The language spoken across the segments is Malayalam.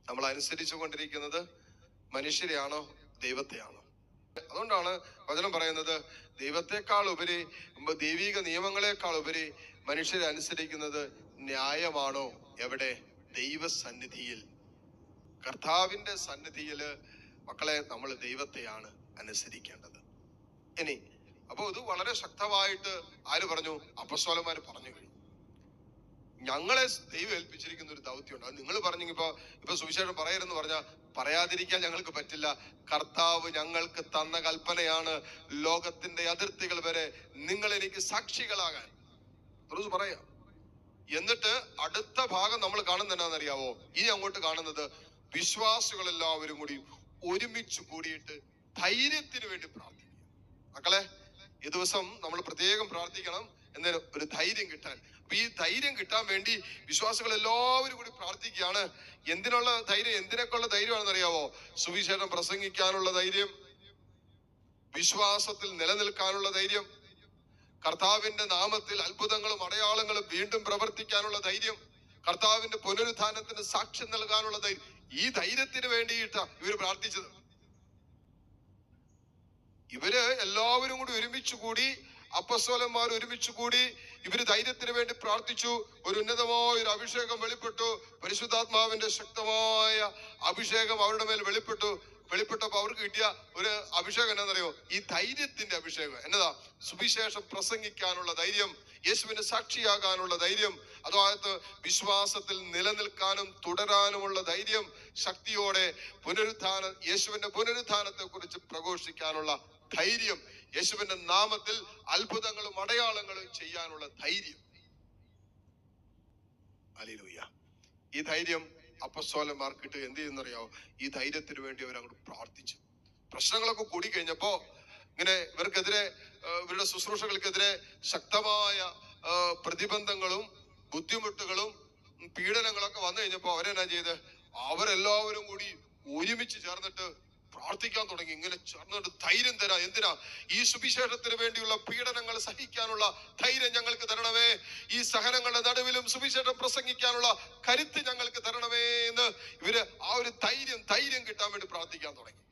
നമ്മൾ അനുസരിച്ചു കൊണ്ടിരിക്കുന്നത് മനുഷ്യരെയാണോ ദൈവത്തെയാണോ? അതുകൊണ്ടാണ് വചനം പറയുന്നത് ദൈവത്തെക്കാൾ ഉപരി, ദൈവിക നിയമങ്ങളെക്കാൾ ഉപരി മനുഷ്യരെ അനുസരിക്കുന്നത് ന്യായമാണോ? എവിടെ? ദൈവസന്നിധിയിൽ, കർത്താവിന്റെ സന്നിധിയില് മക്കളെ നമ്മൾ ദൈവത്തെയാണ് അനുസരിക്കേണ്ടത്. ഇനി അപ്പൊ ഇത് വളരെ ശക്തമായിട്ട് ആര് പറഞ്ഞു? അപ്പസ്തോലന്മാര് പറഞ്ഞു കഴിഞ്ഞു. ഞങ്ങളെ ദൈവം ഏൽപ്പിച്ചിരിക്കുന്ന ഒരു ദൗത്യമുണ്ട്. അത് നിങ്ങൾ പറഞ്ഞു ഇപ്പൊ സുവിശേഷം പറയരുതെന്ന് പറഞ്ഞാൽ പറയാതിരിക്കാൻ ഞങ്ങൾക്ക് പറ്റില്ല. കർത്താവ് ഞങ്ങൾക്ക് തന്ന കൽപ്പനയാണ്, ലോകത്തിന്റെ അതിർത്തികൾ വരെ നിങ്ങൾ എനിക്ക് സാക്ഷികളാകാൻ. പറയാ. എന്നിട്ട് അടുത്ത ഭാഗം നമ്മൾ കാണുന്നത് എന്നാണെന്നറിയാവോ? ഇനി അങ്ങോട്ട് കാണുന്നത് വിശ്വാസികളെല്ലാവരും കൂടി ഒരുമിച്ച് കൂടിയിട്ട് ധൈര്യത്തിന് വേണ്ടി പ്രാർത്ഥിക്കുക. മക്കളെ, ഈ ദിവസം നമ്മൾ പ്രത്യേകം പ്രാർത്ഥിക്കണം. എന്നൊരു ഒരു ധൈര്യം കിട്ടാൻ. അപ്പൊ ഈ ധൈര്യം കിട്ടാൻ വേണ്ടി വിശ്വാസികൾ എല്ലാവരും കൂടി പ്രാർത്ഥിക്കുകയാണ്. എന്തിനുള്ള ധൈര്യം? എന്തിനൊക്കെയുള്ള ധൈര്യമാണെന്ന് അറിയാവോ? സുവിശേഷം പ്രസംഗിക്കാനുള്ള ധൈര്യം, വിശ്വാസത്തിൽ നിലനിൽക്കാനുള്ള ധൈര്യം, കർത്താവിന്റെ നാമത്തിൽ അത്ഭുതങ്ങളും അടയാളങ്ങളും വീണ്ടും പ്രവർത്തിക്കാനുള്ള ധൈര്യം, കർത്താവിന്റെ പുനരുത്ഥാനത്തിന് സാക്ഷ്യം നൽകാനുള്ള ധൈര്യം. ഈ ധൈര്യത്തിന് വേണ്ടിയിട്ടാ ഇവര് പ്രാർത്ഥിച്ചത്. ഇവര് എല്ലാവരും കൂടി ഒരുമിച്ച് കൂടി, അപ്പസ്തോലന്മാർ ഒരുമിച്ച് കൂടി ഇവര് ധൈര്യത്തിന് വേണ്ടി പ്രാർത്ഥിച്ചു. ഒരു ഉന്നതമായ ഒരു അഭിഷേകം വെളിപ്പെട്ടു. പരിശുദ്ധാത്മാവിന്റെ ശക്തമായ അഭിഷേകം അവരുടെ മേൽ വെളിപ്പെട്ടപ്പോ അവർക്ക് കിട്ടിയ ഒരു അഭിഷേകം എന്താണെന്നറിയോ? ഈ ധൈര്യത്തിന്റെ അഭിഷേകം. എന്നതാ? സുവിശേഷം പ്രസംഗിക്കാനുള്ള ധൈര്യം, യേശുവിന് സാക്ഷിയാകാനുള്ള ധൈര്യം, അതായത് വിശ്വാസത്തിൽ നിലനിൽക്കാനും തുടരാനുമുള്ള ധൈര്യം, ശക്തിയോടെ യേശുവിന്റെ പുനരുത്ഥാനത്തെ കുറിച്ച് പ്രഘോഷിക്കാനുള്ള ധൈര്യം, യേശുവിന്റെ നാമത്തിൽ അത്ഭുതങ്ങളും അടയാളങ്ങളും ചെയ്യാനുള്ള ധൈര്യം. ഹല്ലേലൂയ. ഈ ധൈര്യം അപ്പസ്തോലന്മാർക്കിട്ട് എന്ത് ചെയ്യുന്നറിയാവോ? ഈ ധൈര്യത്തിന് വേണ്ടി അവരങ്ങോട്ട് പ്രാർത്ഥിച്ചു. പ്രശ്നങ്ങളൊക്കെ കൂടി കഴിഞ്ഞപ്പോ ഇങ്ങനെ ഇവർക്കെതിരെ, ഇവരുടെ ശുശ്രൂഷകൾക്കെതിരെ ശക്തമായ പ്രതിബന്ധങ്ങളും ബുദ്ധിമുട്ടുകളും പീഡനങ്ങളൊക്കെ വന്നു കഴിഞ്ഞപ്പോ അവരെന്നാ ചെയ്ത്? അവരെല്ലാവരും കൂടി ഒരുമിച്ച് ചേർന്നിട്ട് പ്രാർത്ഥിക്കാൻ തുടങ്ങി. ഇങ്ങനെ ചേർന്നിട്ട് ധൈര്യം തരാ. എന്തിനാ? ഈ സുവിശേഷത്തിന് വേണ്ടിയുള്ള പീഡനങ്ങൾ സഹിക്കാനുള്ള ധൈര്യം ഞങ്ങൾക്ക് തരണമേ, ഈ സഹനങ്ങളുടെ നടുവിലും സുവിശേഷം പ്രസംഗിക്കാനുള്ള കരുത്ത് ഞങ്ങൾക്ക് തരണമേ എന്ന് ഇവര് ആ ഒരു ധൈര്യം കിട്ടാൻ വേണ്ടി പ്രാർത്ഥിക്കാൻ തുടങ്ങി.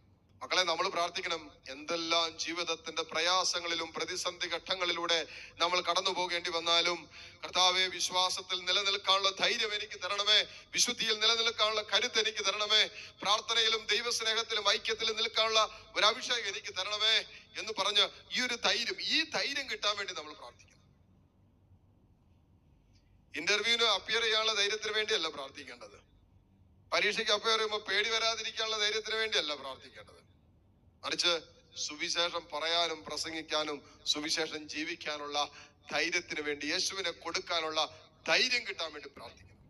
മക്കളെ, നമ്മൾ പ്രാർത്ഥിക്കണം. എന്തെല്ലാം ജീവിതത്തിന്റെ പ്രയാസങ്ങളിലും പ്രതിസന്ധി ഘട്ടങ്ങളിലൂടെ നമ്മൾ കടന്നു പോകേണ്ടി വന്നാലും, കർത്താവെ, വിശ്വാസത്തിൽ നിലനിൽക്കാനുള്ള ധൈര്യം എനിക്ക് തരണമേ, വിശുദ്ധിയിൽ നിലനിൽക്കാനുള്ള കരുത്ത് എനിക്ക് തരണമേ, പ്രാർത്ഥനയിലും ദൈവസ്നേഹത്തിലും ഐക്യത്തിലും നിൽക്കാനുള്ള ഒരു അഭിഷേകം എനിക്ക് തരണമേ എന്ന് പറഞ്ഞ് ഈ ധൈര്യം കിട്ടാൻ വേണ്ടി നമ്മൾ പ്രാർത്ഥിക്കണം. ഇന്റർവ്യൂവിന് അപ്പിയർ ചെയ്യാനുള്ള ധൈര്യത്തിന് വേണ്ടിയല്ല പ്രാർത്ഥിക്കേണ്ടത്. പരീക്ഷയ്ക്ക് അപ്പിയർ ചെയ്യുമ്പോൾ പേടി വരാതിരിക്കാനുള്ള ധൈര്യത്തിന് വേണ്ടിയല്ല പ്രാർത്ഥിക്കേണ്ടത്. മറിച്ച് സുവിശേഷം പറയാനും പ്രസംഗിക്കാനും സുവിശേഷം ജീവിക്കാനുള്ള ധൈര്യത്തിന് വേണ്ടി, യേശുവിനെ കൊടുക്കാനുള്ള ധൈര്യം കിട്ടാൻ വേണ്ടി പ്രാർത്ഥിക്കണം.